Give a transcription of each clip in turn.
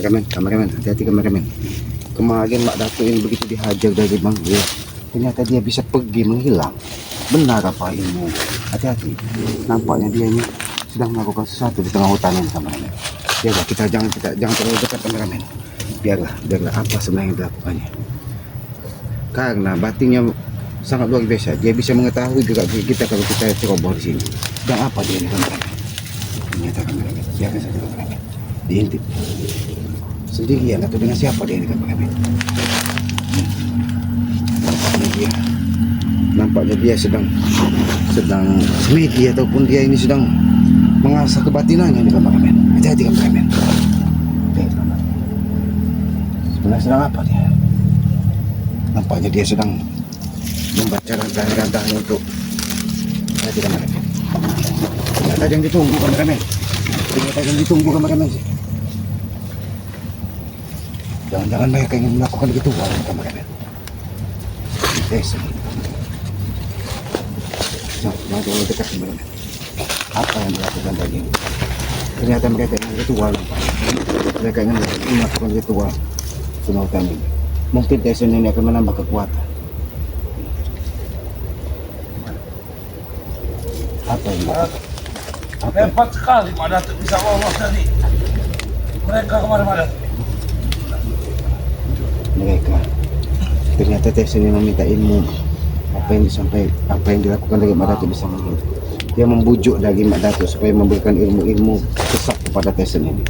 Kameramen, hati-hati kameramen. Kemarin Mak Datuk ini begitu dihajar dari Bang dia, ternyata dia bisa pergi menghilang. Benar apa ilmu? Hati-hati. Nampaknya dia ini sedang melakukan sesuatu di tengah hutan ini kameramen. Biarlah kita jangan terlalu dekat kameramen. Biarlah apa sebenarnya yang dilakukannya. Karena batinnya sangat luar biasa. Dia bisa mengetahui gerak kita kalau kita ceroboh di sini. Dan apa dia ini kameramen? Ternyata kameramen. Biarkan saja kameramen. Diintip. Sendirian atau dengan siapa dia ini kameramen? Nampaknya dia sedang semedi ataupun dia ini sedang mengasah kebatinannya nih kameramen. Hati-hati kameramen. Sebenarnya sedang apa dia? Nampaknya dia sedang membaca rantang-rantangnya untuk hati kameramen. Ternyata yang ditunggu kameramen. Jangan-jangan mereka ingin melakukan ritual kameramen. Yes. Jangan terlalu dekat kameramen. Apa yang dilakukan tadi? Ternyata mereka ingin ritual. Mereka ingin melakukan ritual sunau hutan ini. Mungkin Tyson ini akan menambah kekuatan. Apa yang dilakukan? Hebat sekali Mak Datuk bisa lolos tadi. Mereka kemana-mana. Mereka ternyata Tyson ini meminta ilmu. Apa yang dilakukan dari Mak Datuk bisa mengerti. Dia membujuk dari Mak Datuk supaya memberikan ilmu-ilmu sesat kepada Tyson ini.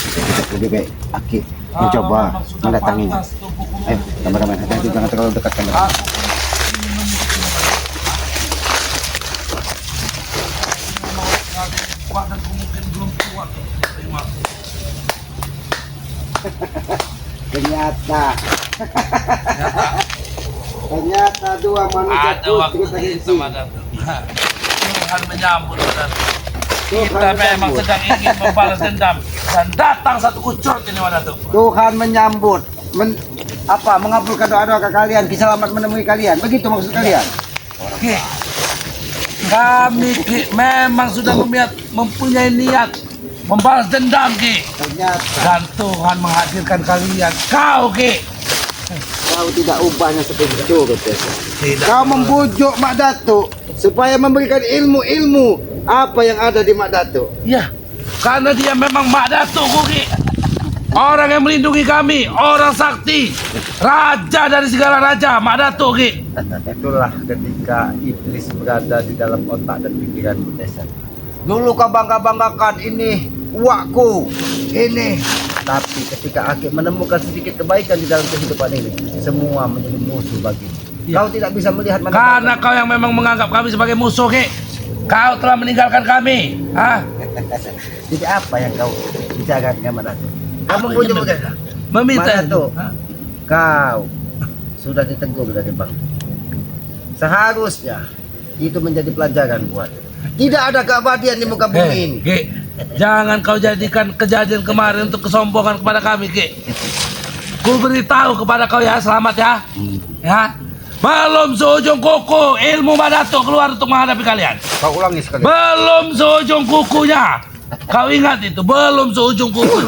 Kita lebih baik Aki mencoba mendatanginya. Ayo kameramen, hati-hati jangan terlalu dekat kamera. Ternyata dua manusia ada waktunya itu Mak Datuk. Tuhan menyambut Mak Datuk. Kita memang sedang ingin membalas dendam dan datang satu kucur ini Mak Datuk. Tuhan menyambut, mengabulkan doa-doa kalian, selamat menemui kalian. Begitu maksud kalian? Oke. Kami memang sudah mempunyai niat membalas dendam Ki. Ternyata Dan Tuhan menghadirkan kalian. Kau Ki. kau tidak ubahnya seperti itu, Tidak. Kau membujuk Mak Datuk supaya memberikan ilmu-ilmu apa yang ada di Mak Datuk. Ya, karena dia memang Mak Datuk Ki. Orang yang melindungi kami, orang sakti, raja dari segala raja, Mak Datuk Ki. Itulah ketika iblis berada di dalam otak dan pikiran Tyson. Dulu kau bangga-banggakan ini uakku, ini. Tapi ketika Aki menemukan sedikit kebaikan di dalam kehidupan ini, semua menjadi musuh bagimu. Ya. Kau tidak bisa melihat mana. Karena kau yang memang menganggap kami sebagai musuh Ki. Kau telah meninggalkan kami. Hah? Jadi apa yang kau bicarakan Mak Datuk? Kamu Apa punya yang bagaimana? Meminta Mak Datuk, Hah? kau sudah ditegur dari bang. Seharusnya itu menjadi pelajaran buat. Tidak ada keabadian di muka bumi ini. Ki, jangan kau jadikan kejadian kemarin untuk kesombongan kepada kami, Ki. Ku beritahu kepada kau ya, selamat ya. Ya. Belum seujung kuku ilmu Mak Datuk keluar untuk menghadapi kalian. Kau ulangi sekali. Belum seujung kukunya. Kau ingat itu, belum seujung kuku.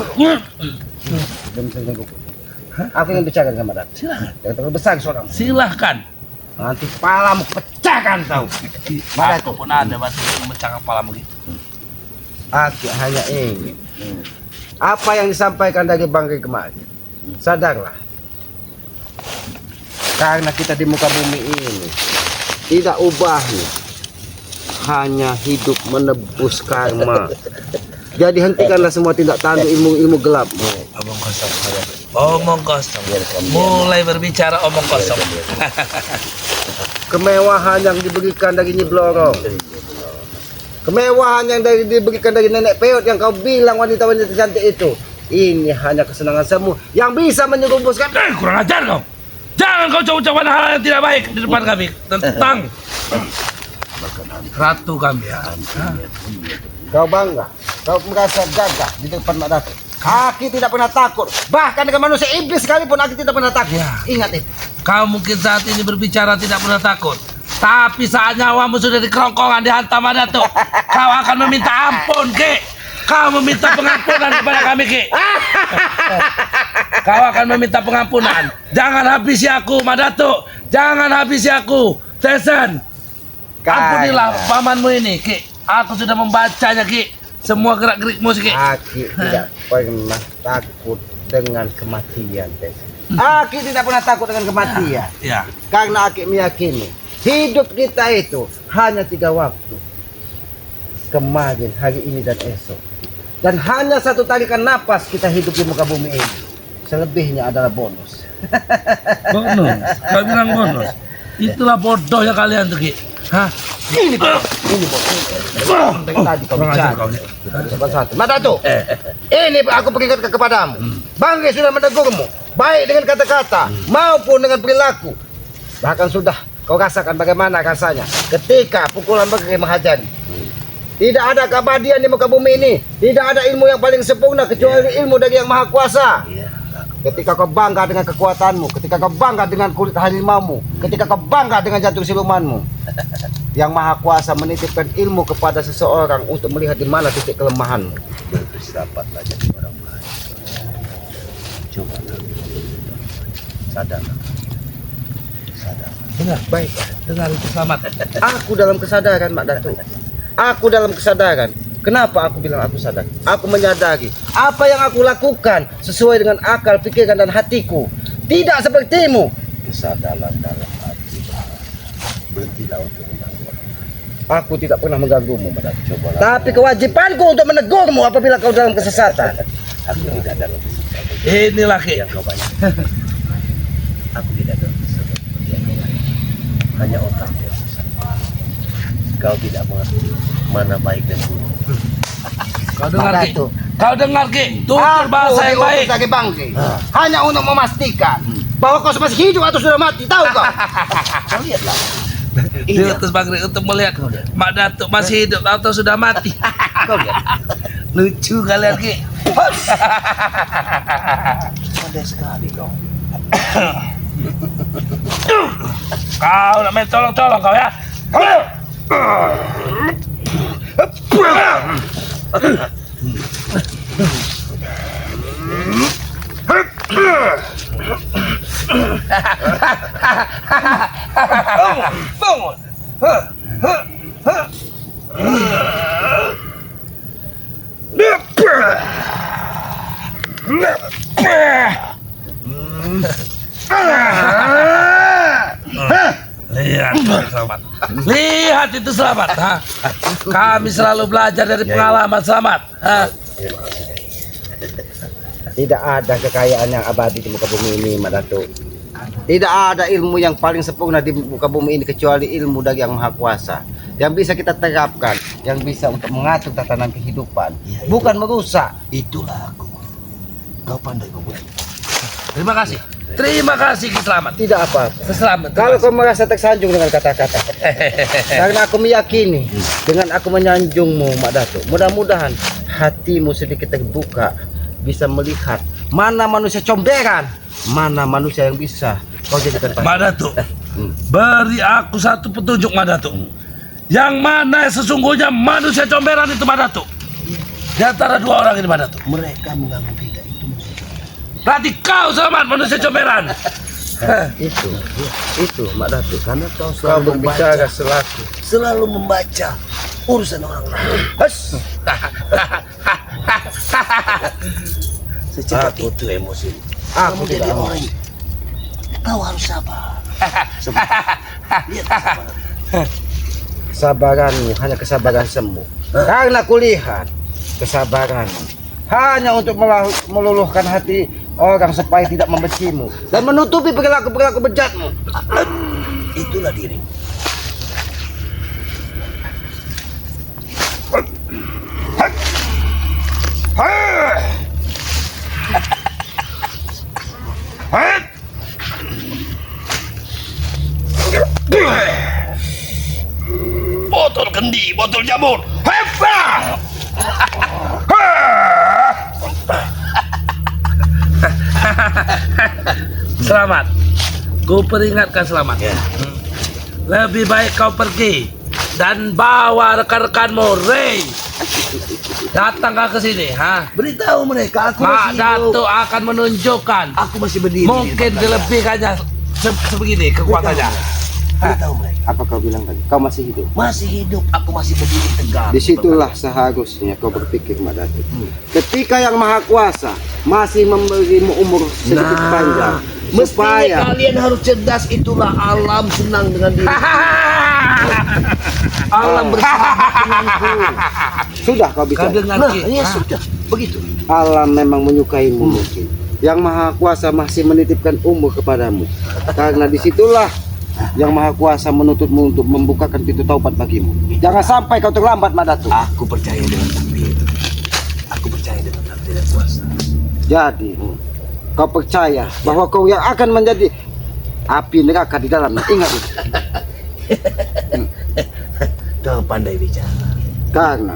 Aku ingin bicara dengan Mak Datuk. Silahkan. Yang terlalu besar suaramu. Silahkan. Nanti kepalamu pecahkan kau. Mak Aku Datuk. pun ada batu yang memecahkan kepalamu gitu. Aku hanya ingin apa yang disampaikan dari Bang Ri kemarin. Sadarlah. Karena kita di muka bumi ini tidak ubahnya hanya hidup menebus karma. Jadi hentikanlah semua tindak tanduk ilmu-ilmu gelap. Omong kosong. Omong kosong. Mulai berbicara omong kosong. Kemewahan yang diberikan dari Nyi Blorong, kemewahan yang diberikan dari Nenek Peot yang kau bilang wanita-wanita cantik itu, ini hanya kesenangan semu yang bisa menyerumpuskan. Kurang ajar kau. Jangan kau coba-coba hal yang tidak baik di depan kami tentang ratu kami ya. Kau bangga, kau merasa gagah di depan Mak Datuk. Aki tidak pernah takut, bahkan dengan manusia iblis sekalipun Aki tidak pernah takut. Ya. Ingat itu. Kau mungkin saat ini berbicara tidak pernah takut, tapi saat nyawamu sudah di kerongkongan dihantam Mak Datuk, kau akan meminta ampun, Ki. kau meminta pengampunan kepada kami, Ki. Kau akan meminta pengampunan. Jangan habisi aku, Madatuk. Jangan habisi aku. Tesen. Ampunilah pamanmu ini, Ki. Aku sudah membacanya, Ki. Semua gerak-gerikmu, Ki. Aki tidak pernah takut dengan kematian, Tesen. Aki tidak pernah takut dengan kematian. Ya. Karena Aki meyakini hidup kita itu hanya 3 waktu. Kemarin, hari ini, dan esok. Dan hanya 1 tarikan napas kita hidup di muka bumi ini. Selebihnya adalah bonus. Bonus. Kau bilang bonus. Itulah bodohnya kalian tuh, Ki. Hah? Ini bonus. Tadi kau bicara. Madatuk, ini aku peringatkan kepadamu. Bangke sudah menegurmu, baik dengan kata-kata maupun dengan perilaku. Bahkan sudah kau rasakan bagaimana rasanya ketika pukulan Bangke menghajari. Tidak ada keabadian di muka bumi ini. Tidak ada ilmu yang paling sempurna kecuali ilmu dari Yang Maha Kuasa. Ketika kau bangga dengan kekuatanmu, ketika kau bangga dengan kulit harimaumu, ketika kau bangga dengan jantung silumanmu, Yang Maha Kuasa menitipkan ilmu kepada seseorang untuk melihat di mana titik kelemahanmu. Dapatlah jadi orang baik. Coba sadar. Dengar, Baik. dengar itu selamat. Aku dalam kesadaran, Mak Datuk. Aku dalam kesadaran. Kenapa aku bilang aku sadar? Aku menyadari apa yang aku lakukan sesuai dengan akal, pikiran, dan hatiku. Tidak sepertimu. Kesadaran dalam hati. Berhentilah untuk mengganggu. Aku tidak pernah mengganggumu, Mak Datuk. Tapi kewajibanku untuk menegurmu apabila kau dalam kesesatan. Aku tidak dalam kesesatan. Inilah, Ki. Yang kau banyak. Aku tidak dalam kesesatan. Yang kau banyak. Hanya otakmu yang sesat. Kau tidak mengerti mana baik dan buruk. Kau dengar, Ki. Madatuk. Kau dengar, Ki. Tutur bahasa yang baik. Sebagai Bangke. Hanya untuk memastikan bahwa kau masih hidup atau sudah mati. Tahu kau? Kau lihatlah. Diutus Bang Rik untuk melihat Mak Datuk masih hidup atau sudah mati. Kau lihat. Lucu kalian, Ki. Pandai sekali kau. Kau nak main colong-colong kau ya. Bangun. Lihat, selamat. Lihat itu selamat. Ha? Kami selalu belajar dari pengalaman selamat. Ha? Tidak ada kekayaan yang abadi di muka bumi ini, Mak Datuk. Tidak ada ilmu yang paling sempurna di muka bumi ini kecuali ilmu dari Yang Maha Kuasa. Yang bisa kita terapkan, yang bisa untuk mengatur tatanan kehidupan, bukan merusak. Itulah aku. Kau pandai kau buat. Terima kasih. Terima kasih, Ki Selamat. Tidak apa-apa. Selamat. Kalau kau merasa tersanjung dengan kata-kata, karena aku meyakini dengan aku menyanjungmu, Mak Datuk, mudah-mudahan hatimu sedikit terbuka, bisa melihat mana manusia comberan, mana manusia yang bisa kau jadikan Mak Datuk, beri aku satu petunjuk, Mak Datuk. Yang mana sesungguhnya manusia comberan itu, Mak Datuk? Di antara 2 orang ini, Mak Datuk. Mereka mengganggu kita itu maksudnya. Berarti kau Selamat manusia comberan. itu Mak Datuk, Karena kau kau selalu berbicara membaca, selaku urusan orang lain. Hus. Secepat Aku itu emosi. Aku Kamu jadi tidak mau. orang. Kau harus sabar. Lihat kesabaran. Kesabaranmu hanya kesabaran semu. Karena kulihat kesabaranmu hanya untuk meluluhkan hati orang supaya tidak membencimu dan menutupi perilaku-perilaku bejatmu. Itulah dirimu. Botol kendi, botol jamur. Hefa! Selamat. Ku peringatkan Selamat. Lebih baik kau pergi dan bawa rekan-rekanmu, Ray. Datang kau ke sini, ha? Beritahu mereka aku Mak masih hidup. Datuk akan menunjukkan. Aku masih berdiri. Mungkin di depan dilebihkannya sebegini kekuatannya. mereka. Beritahu mereka. Apa kau bilang tadi? Kau masih hidup. Masih hidup, aku masih berdiri tegak. Disitulah seharusnya kau berpikir, Mak Datuk. Ketika Yang Maha Kuasa masih memberimu umur sedikit panjang, Mestinya supaya kalian harus cerdas, itulah alam senang dengan diri. Alam bersahabat denganku. sudah kau Kau bicara. dengar Nah, Ki? ya Ha? sudah, begitu. Alam memang menyukaimu mungkin. Yang Maha Kuasa masih menitipkan umur kepadamu. Karena disitulah Yang Maha Kuasa menuntutmu untuk membukakan pintu taubat bagimu. Jangan sampai kau terlambat, Mak Datuk. Aku percaya dengan takdir. Aku percaya dengan takdir yang kuasa. Jadi, kau percaya bahwa kau yang akan menjadi api neraka di dalamnya. Ingat itu. Kau pandai bicara. Karena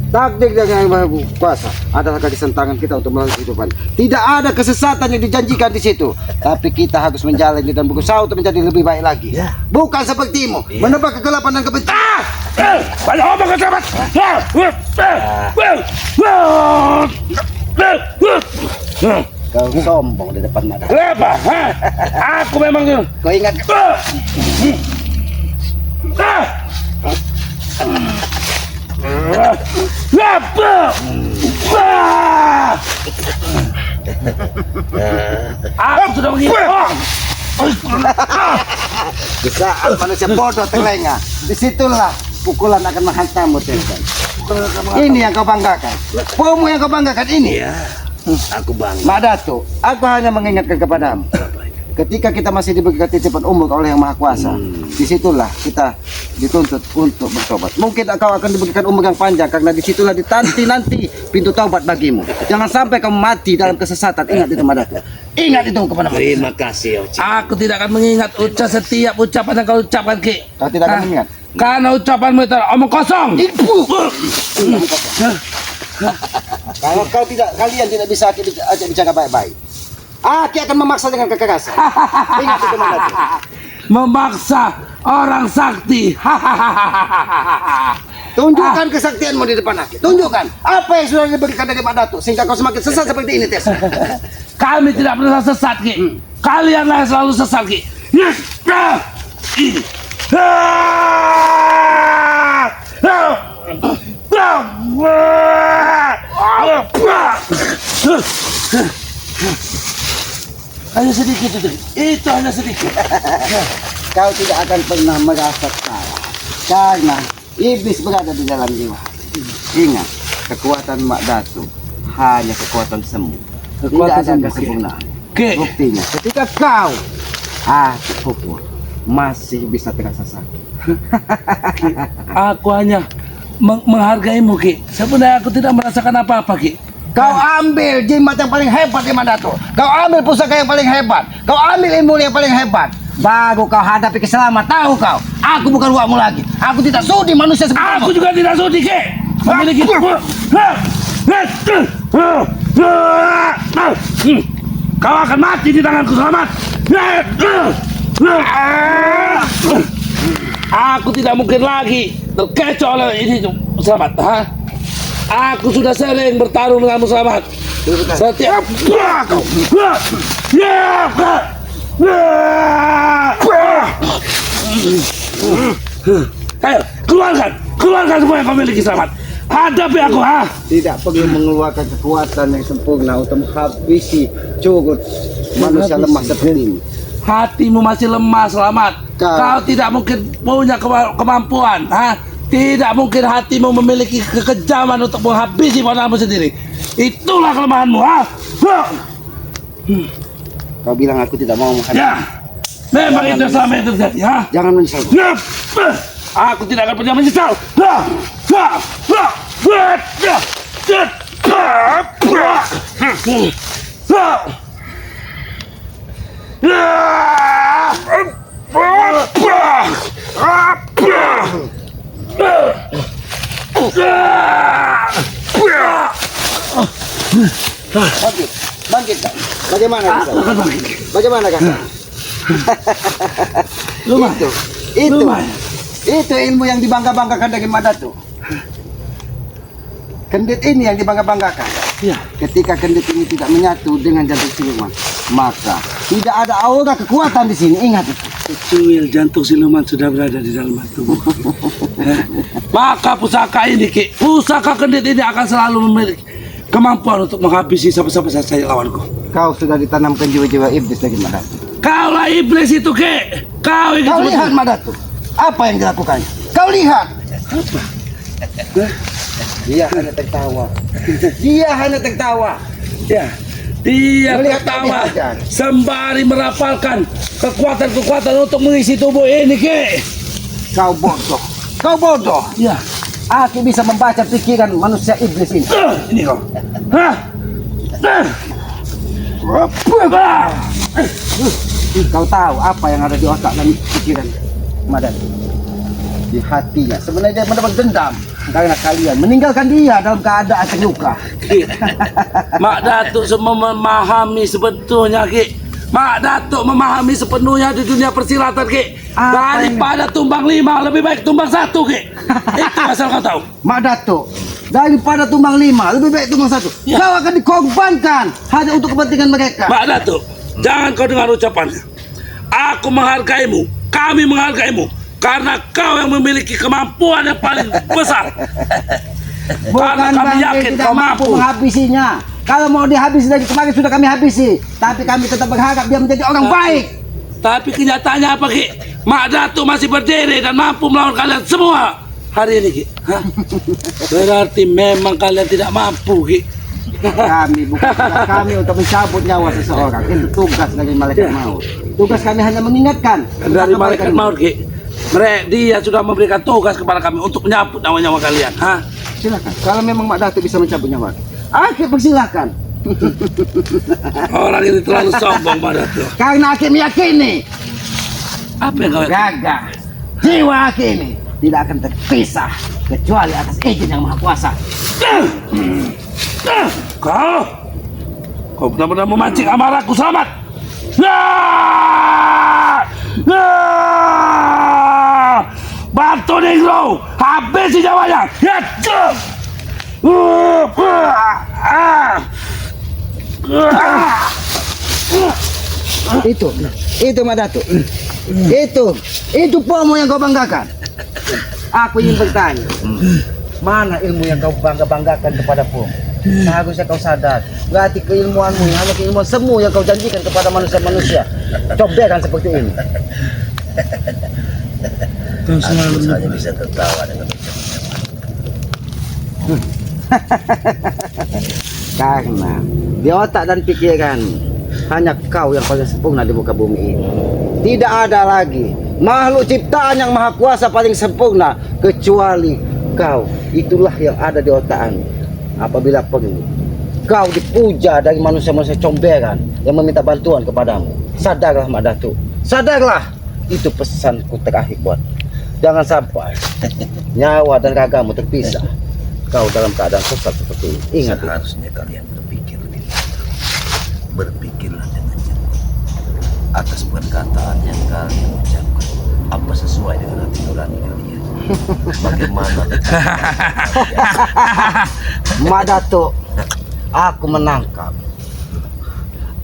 takdir dari Yang Maha Kuasa adalah garisan tangan kita untuk melalui kehidupan. Tidak ada kesesatan yang dijanjikan di situ. Tapi kita harus menjalani dan berusaha untuk menjadi lebih baik lagi. Ya. Bukan sepertimu, Iya. menebak kegelapan dan kebencian. Banyak omong kau sahabat. Kau sombong di depan mata. Apa? Ha? Aku memang Kau ingat Apa? Aku sudah mengingat. di saat manusia bodoh terlengah, disitulah pukulan akan menghantammu, Tenzan. Ini yang kau banggakan. Pomo yang kau banggakan ini. Ya, aku bangga. Mak Datuk, aku hanya mengingatkan kepadamu. Ketika kita masih diberikan titipan umur oleh Yang Maha Kuasa, disitulah kita dituntut untuk bertobat. Mungkin kau akan diberikan umur yang panjang karena disitulah ditanti nanti pintu taubat bagimu. Jangan sampai kau mati dalam kesesatan. Ingat itu, Mak Datuk. Ingat itu kepada Terima kasih, Oci. Aku tidak akan mengingat setiap ucapan yang kau ucapkan, Ki. Kau tidak akan mengingat. Karena ucapanmu itu omong kosong. Kalau kalian tidak bisa ajak bicara baik-baik, Aki akan memaksa dengan kekerasan. Ingat itu, Mak Datuk. Memaksa orang sakti. Tunjukkan kesaktianmu di depan Aki. Tunjukkan apa yang sudah diberikan dari Mak Datuk sehingga kau semakin sesat seperti ini, Tes. Kami tidak pernah sesat, Ki. Kalianlah yang selalu sesat, Ki. Hanya sedikit itu hanya sedikit. Kau tidak akan pernah merasa kalah karena iblis berada di dalam jiwa. Ingat, kekuatan Mak Datuk hanya kekuatan semu. Tidak ada kesempurnaan. Ki. Buktinya, ketika kau pukul masih bisa terasa sakit. Aku hanya menghargaimu, Ki. Sebenarnya aku tidak merasakan apa-apa, Ki. Kau ambil jimat yang paling hebat di Mak Datuk. Kau ambil pusaka yang paling hebat. Kau ambil ilmu yang paling hebat. Baru kau hadapi keselamatan. Tahu kau, aku bukan uakmu lagi. Aku tidak sudi manusia seperti Aku juga tidak sudi, Ki. Memiliki kau akan mati di tanganku, Selamat. Aku tidak mungkin lagi terkecoh oleh ini, Selamat. Ha? Aku sudah sering bertarung denganmu, Selamat. Setiap ayo, keluarkan semua yang kau miliki, Selamat. Hadapi aku, ha? tidak perlu mengeluarkan kekuatan yang sempurna untuk menghabisi curut manusia lemah seperti ini. Hatimu masih lemah, Selamat. Kau tidak mungkin punya kemampuan, ha? Tidak mungkin hatimu memiliki kekejaman untuk menghabisi ponakanmu sendiri. Itulah kelemahanmu, ha? Kau bilang aku tidak mau menghadapi. Ya, memang itu selama itu terjadi, ha? Jangan menyesal. Ya, aku tidak akan pernah menyesal. Bangkit, bangkit kau. Bagaimana kau? Bagaimana kau? Lumayan. Itu Lumayan. ilmu yang dibangga-banggakan dari Mak Datuk. kendit ini yang dibangga-banggakan. Ya. Ketika kendit ini tidak menyatu dengan jantung siluman, maka tidak ada aura kekuatan di sini. Ingat itu. Kuil jantung siluman sudah berada di dalam tubuh. Maka pusaka ini, Ki, pusaka kendit ini akan selalu memiliki kemampuan untuk menghabisi siapa-siapa saja lawanku. Kau sudah ditanamkan jiwa-jiwa iblis lagi, Madatu. Kaulah iblis itu, Ki. Kau ingin Kau lihat, Madatu, apa yang dilakukannya? Kau lihat. apa? Dia hanya tertawa. Dia hanya tertawa. Ya, dia Melihat tertawa kami saja. sembari merapalkan kekuatan-kekuatan untuk mengisi tubuh ini, Ki. Kau bodoh. Kau bodoh. Ya, Aku bisa membaca pikiran manusia iblis ini. ini kau. Hah? Kau tahu apa yang ada di otak dan pikiran Madatu? Di hatinya sebenarnya dia mendapat dendam karena kalian meninggalkan dia dalam keadaan terluka. Ki, Mak Datuk semua memahami sebetulnya, Ki. Mak Datuk memahami sepenuhnya di dunia persilatan, Ki. Apa Daripada tumbang 5, lebih baik tumbang 1, Ki. Itu asal kau tahu. Mak Datuk, daripada tumbang 5 lebih baik tumbang 1. Ya. Kau akan dikorbankan hanya untuk kepentingan mereka. Mak Datuk, jangan kau dengar ucapannya. Aku menghargaimu, kami menghargaimu, karena kau yang memiliki kemampuan yang paling besar. Karena kami Bangke yakin tidak kau mampu. menghabisinya. Kalau mau dihabisi dari kemarin sudah kami habisi. Tapi kami tetap berharap dia menjadi orang baik. Tapi kenyataannya apa, Ki? Mak Datuk masih berdiri dan mampu melawan kalian semua hari ini, Ki. Hah? Berarti memang kalian tidak mampu, Ki. Kami bukan tugas kami untuk mencabut nyawa seseorang. Itu tugas dari malaikat maut. Tugas kami hanya mengingatkan Dari malaikat maut, Ki. Dia sudah memberikan tugas kepada kami untuk menyambut nyawa-nyawa kalian. Hah? Silakan. Kalau memang Mak Datuk bisa mencabut nyawa, Aki persilakan. Orang ini terlalu sombong, Mak Datuk. Karena Aki meyakini Apa yang kau raga jiwa Aki ini tidak akan terpisah kecuali atas izin yang maha kuasa. Kau benar-benar memancing amarahku, Selamat. Nah! Nah! Batu Negro, habisi nyawanya. Ya! Itu Mak Datuk. Itu pomo yang kau banggakan. Aku ingin bertanya, mana ilmu yang kau bangga-banggakan kepada pomo? Seharusnya kau sadar, berarti keilmuanmu hanya keilmuan semu yang kau janjikan kepada manusia-manusia. Cobekan seperti ini. Kau selalu Hanya bisa tertawa dengan ucapan. Karena di otak dan pikiran hanya kau yang paling sempurna di muka bumi ini. Tidak ada lagi makhluk ciptaan yang maha kuasa paling sempurna kecuali kau. Itulah yang ada di otakmu. Apabila perlu, kau dipuja dari manusia-manusia comberan yang meminta bantuan kepadamu. Sadarlah, Mak Datuk. Sadarlah. Itu pesanku terakhir buat. Jangan sampai nyawa dan ragamu terpisah. Kau dalam keadaan sesat seperti ini. Ingat itu. Seharusnya kalian berpikir lebih matang. Berpikirlah dengan jernih atas perkataan yang kalian ucapkan. Apa sesuai dengan hati nurani kalian? Bagaimana? Mak Datuk, aku menangkap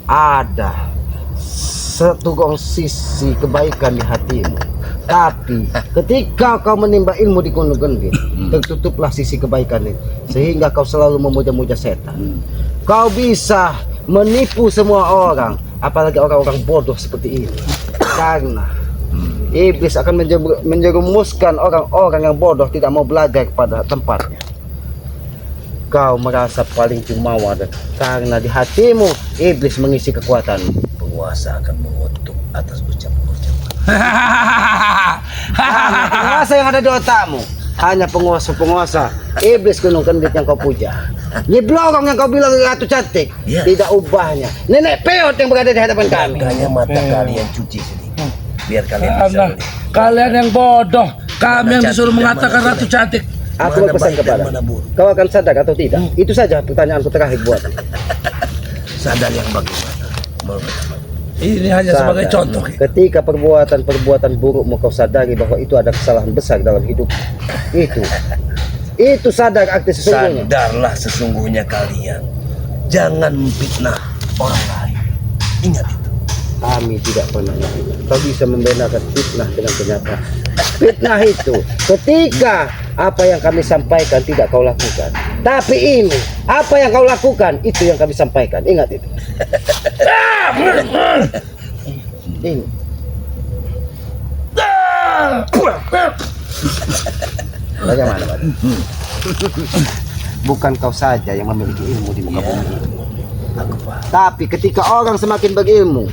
ada setugong sisi kebaikan di hatimu. Tapi ketika kau menimba ilmu di Gunung Gendit, tertutuplah sisi kebaikan itu, sehingga kau selalu memuja-muja setan. Kau bisa menipu semua orang, apalagi orang-orang bodoh seperti ini. Karena iblis akan menjerumuskan orang-orang yang bodoh tidak mau belajar pada tempatnya. Kau merasa paling jumawa karena di hatimu iblis mengisi kekuatanmu. Penguasa akan mengutuk atas ucapan-ucapan. Penguasa yang ada di otakmu hanya penguasa-penguasa iblis Gunung Kendit yang kau puja. Nyiblorong yang kau bilang ratu cantik, Ya. tidak ubahnya nenek peot yang berada di hadapan kami. Makanya mata kalian cuci sedikit. Biar kalian bisa Karena melihat. kalian yang bodoh, kami yang Mana disuruh cantik, mengatakan mana ratu cantik. Aku Mana berpesan baik dan kepada mana buruk? kau akan sadar atau tidak? Itu saja pertanyaanku terakhir buat. Sadar yang bagaimana? Menurut apa? Ini hanya sebagai contoh. Ki. Ketika perbuatan burukmu kau sadari bahwa itu ada kesalahan besar dalam hidup itu, Itu sadar akte sesungguhnya. Sadarlah sesungguhnya kalian. Jangan memfitnah orang lain. Ingat itu. Kami tidak pernah. Kau bisa membedakan fitnah dengan kenyataan. Fitnah itu ketika apa yang kami sampaikan tidak kau lakukan. Tapi ini apa yang kau lakukan itu yang kami sampaikan. Ingat itu. Ini. Bagaimana, Pak? Bukan kau saja yang memiliki ilmu di muka bumi. Aku paham. Tapi ketika orang semakin berilmu,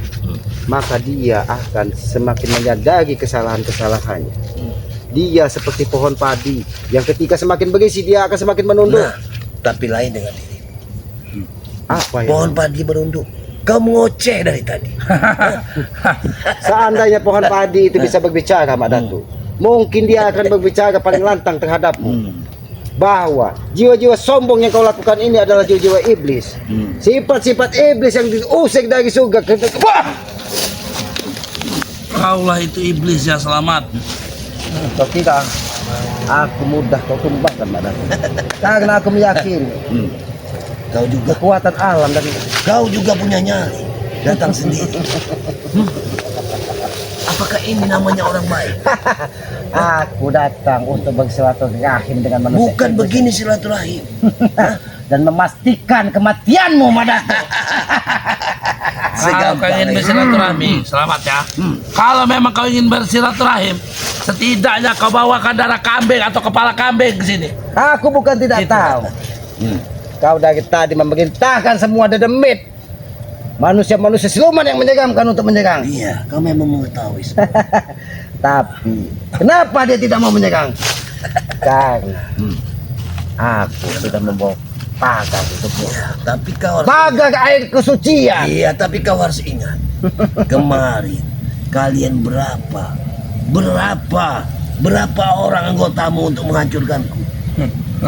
maka dia akan semakin menyadari kesalahan-kesalahannya. Dia seperti pohon padi yang ketika semakin berisi dia akan semakin menunduk. Nah, tapi lain dengan diri. Apa ya? Pohon padi berunduk. Kau mengoceh dari tadi. Seandainya pohon padi itu bisa berbicara, Mak Datu, mungkin dia akan berbicara paling lantang terhadapmu. Bahwa jiwa-jiwa sombong yang kau lakukan ini adalah jiwa-jiwa iblis. Sifat-sifat iblis yang diusir dari surga. Kaulah itu iblis ya, selamat. Kau tidak, aku mudah kau tumbangkan, Mak Datu. Karena aku meyakini Kau juga kekuatan alam dan Kau juga punya nyali. Datang sendiri. Apakah ini namanya orang baik? aku datang untuk bersilaturahim dengan manusia. Bukan begini silaturahim. Dan memastikan kematianmu, Mak Datu. Kalau kau ingin bersilaturahmi, selamat ya. Kalau memang kau ingin bersilaturahim, setidaknya kau bawakan darah kambing atau kepala kambing ke sini. Aku bukan tidak Itu tahu. Kau dari tadi memerintahkan semua dedemit. Manusia-manusia siluman yang menyeramkan untuk menyerang. Iya, kau memang mengetahui. Tapi kenapa dia tidak mau menyerang? Karena aku sudah membawa pagar untukmu. Tapi kau harus Pagar air kesucian. Iya, tapi kau harus ingat. Kemarin kalian berapa orang anggotamu untuk menghancurkanku?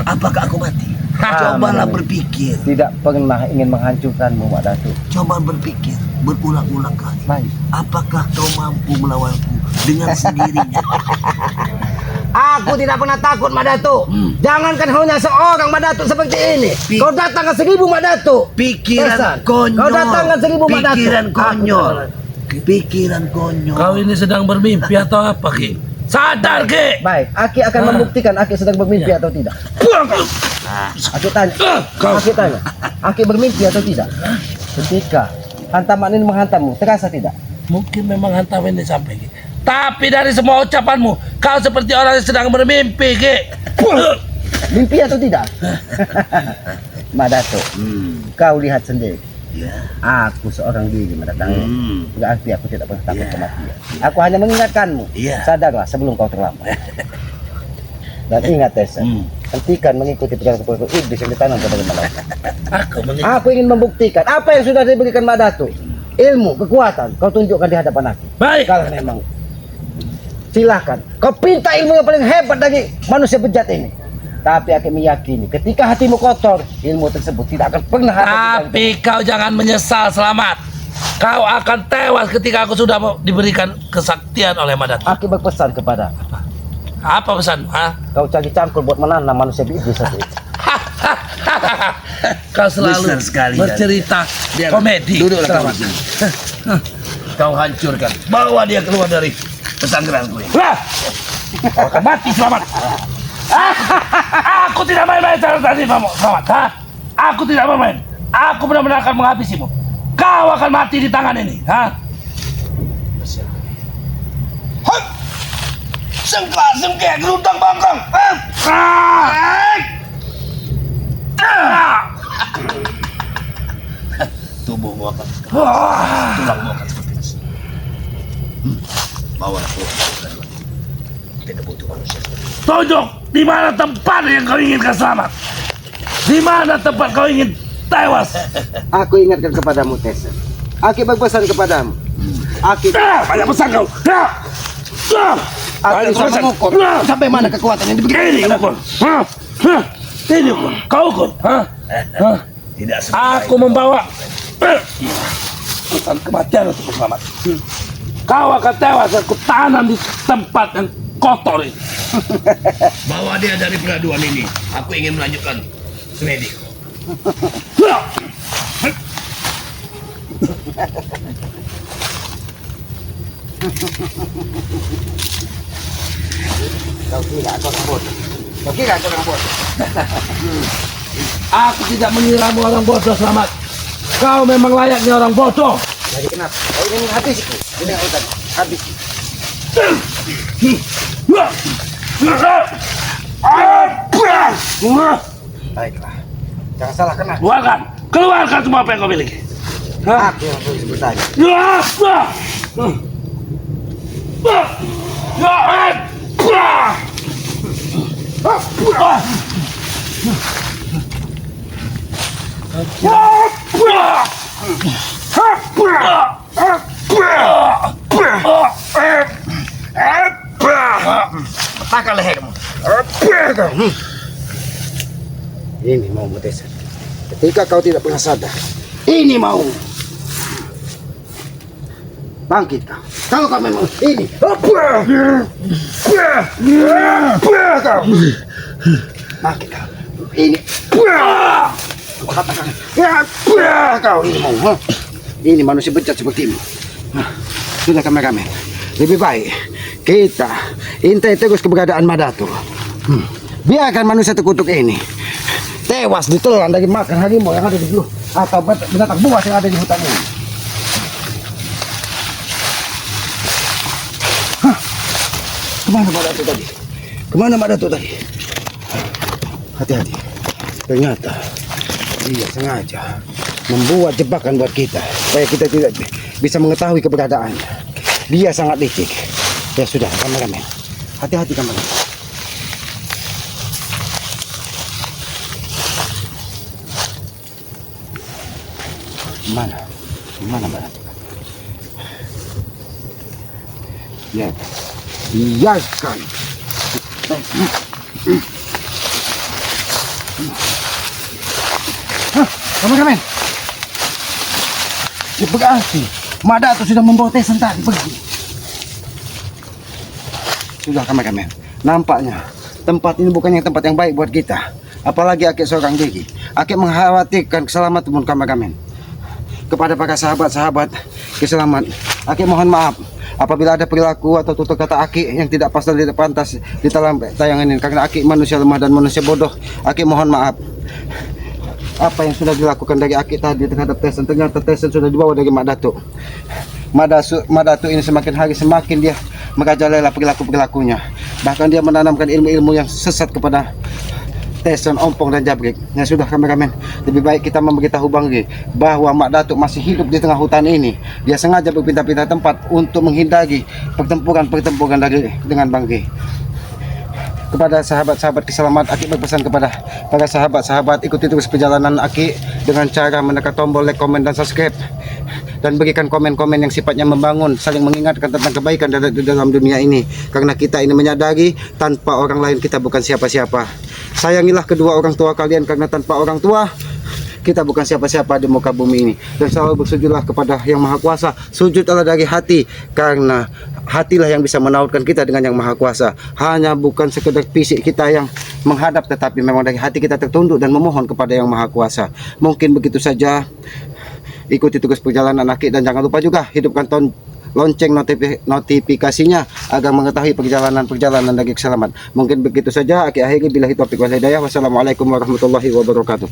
Apakah aku mati? Cobalah berpikir. Tidak pernah ingin menghancurkanmu, Mak Datu. Coba berpikir berulang-ulang kali. Baik. Apakah kau mampu melawanku dengan sendirinya? Aku tidak pernah takut, Mak Datu. Jangankan hanya seorang Mak Datu seperti ini. Kau datang ke 1000 Mak Datu. Pikiran Pesan. konyol. Kau datang ke 1000 Mak Datu. Pikiran konyol. Aku- Pikiran konyol. Kau ini sedang bermimpi atau apa, Ki? Sadar, Ki! Baik, Aki akan membuktikan Aki sedang bermimpi atau tidak. Aki tanya. Kau. Aki tanya. Aki bermimpi atau tidak? Ketika hantaman ini menghantammu, terasa tidak? Mungkin memang hantam ini sampai, Ki. Tapi dari semua ucapanmu, kau seperti orang yang sedang bermimpi, Ki. Mimpi atau tidak? Mak Datu, kau lihat sendiri. Ya. Aku seorang diri mendatangi. Berarti aku tidak pernah takut Ya. kematian. Aku hanya mengingatkanmu. Ya. Sadarlah sebelum kau terlambat. Dan ingat, Tessa, hentikan mengikuti pergerakan iblis yang ditanam pada manusia. Aku ingin membuktikan apa yang sudah diberikan Mak Datu. Ilmu, kekuatan, kau tunjukkan di hadapan aku. Baik. Kalau memang silahkan. Kau pinta ilmu yang paling hebat dari manusia bejat ini. Tapi aku meyakini ketika hatimu kotor, ilmu tersebut tidak akan pernah ada di dalam Tapi kau jangan menyesal, selamat. Kau akan tewas ketika aku sudah diberikan kesaktian oleh Madat. Aku berpesan kepada Apa pesan? kau cari cangkul buat menanam manusia iblis satu itu. Kau selalu Besar sekali, bercerita komedi. Duduklah kau Selamat. di sini. Kau hancurkan. Bawa dia keluar dari pesantrenku ini. Wah! Kau akan mati, selamat. Aku tidak main-main tadi, selamat. Aku tidak main-main. Aku benar-benar akan menghabisimu. Kau akan mati di tangan ini. Sengkak, gerudang bangkang. Tubuhmu akan tulangmu akan seperti ini. Bawa keluar. Tidak butuh manusia seperti ini. Tunjuk di mana tempat yang kau inginkan selamat. Di mana tempat kau ingin tewas. Aku ingatkan kepadamu, Tessa. Aku berpesan kepadamu. Aku Banyak pesan kau. akan bisa mengukur sampai mana kekuatan yang diberikan. Ini ukur. Ini ukur. Kau ukur. Tidak sebaik. Aku membawa pesan kematian untuk selamat. Kau akan tewas. Aku tanam di tempat yang kotor ini. Bawa dia dari peraduan ini. Aku ingin melanjutkan semedi. Kau kira aku orang bodoh. Kau kira aku orang bodoh. Aku tidak mengiramu orang bodoh, Selamat. Kau memang layaknya orang bodoh. Jadi kenapa? Kau ini habis itu. Ini hutan. Habis. Baiklah. Jangan salah kenal. Keluarkan semua apa yang kau miliki. Aku yang harus bertanya. Patahkan lehermu. Ini mau Mutesa. Ketika kau tidak pernah sadar, ini mau. Bangkit kau. Kalau kau memang ini. Bangkit kau. Ini. Aku katakan. Kau ini mau. Ini manusia bejat sepertimu. Sudah kameramen. Lebih baik kita intai terus keberadaan Madatu. Biarkan manusia terkutuk ini tewas ditelan dari makan harimau yang ada di bulu atau binatang buas yang ada di hutan ini. Kemana Madatu tadi? Kemana Madatu tadi? Hati-hati. Ternyata dia sengaja membuat jebakan buat kita supaya kita tidak bisa mengetahui keberadaannya. Dia sangat licik. Ya sudah, kameramen. Hati-hati kameramen. Mana? Mana Madatu? Ya, biarkan. Kameramen. Ya, berarti Madatu sudah membawa Tesan tadi pergi. Sudah kameramen. Nampaknya tempat ini bukannya tempat yang baik buat kita. Apalagi Akik seorang diri. Akik mengkhawatirkan keselamatan kameramen. Kepada para sahabat-sahabat keselamat, Akik mohon maaf apabila ada perilaku atau tutur kata Akik yang tidak pas dan tidak pantas di dalam tayangan ini, karena Akik manusia lemah dan manusia bodoh. Akik mohon maaf. Apa yang sudah dilakukan dari Akik tadi terhadap Tesan, ternyata Tesan sudah dibawa dari Madatu. Madatu ini semakin hari semakin dia merajalela perilakunya. Bahkan dia menanamkan ilmu-ilmu yang sesat kepada Tesan, Ompong dan Jabrik. Ya sudah kameramen, lebih baik kita memberitahu Bangge bahwa Mak Datuk masih hidup di tengah hutan ini. Dia sengaja berpindah-pindah tempat untuk menghindari pertempuran dengan Bangge. Kepada sahabat-sahabat keselamat, Akik berpesan kepada para sahabat-sahabat, ikuti terus perjalanan Akik dengan cara menekan tombol like, komen, dan subscribe, dan berikan komen-komen yang sifatnya membangun, saling mengingatkan tentang kebaikan di dalam dunia ini. Karena kita ini menyadari tanpa orang lain kita bukan siapa-siapa. Sayangilah kedua orang tua kalian, karena tanpa orang tua kita bukan siapa-siapa di muka bumi ini. Dan selalu bersujudlah kepada Yang Maha Kuasa. Sujud adalah dari hati, karena hatilah yang bisa menautkan kita dengan Yang Maha Kuasa. Hanya bukan sekedar fisik kita yang menghadap, tetapi memang dari hati kita tertunduk dan memohon kepada Yang Maha Kuasa. Mungkin begitu saja. Ikuti terus perjalanan Akik, dan jangan lupa juga hidupkan lonceng notifikasinya agar mengetahui perjalanan dari selamat. Mungkin begitu saja Akik akhiri, billahi taufiq wal hidayah. Wassalamualaikum warahmatullahi wabarakatuh.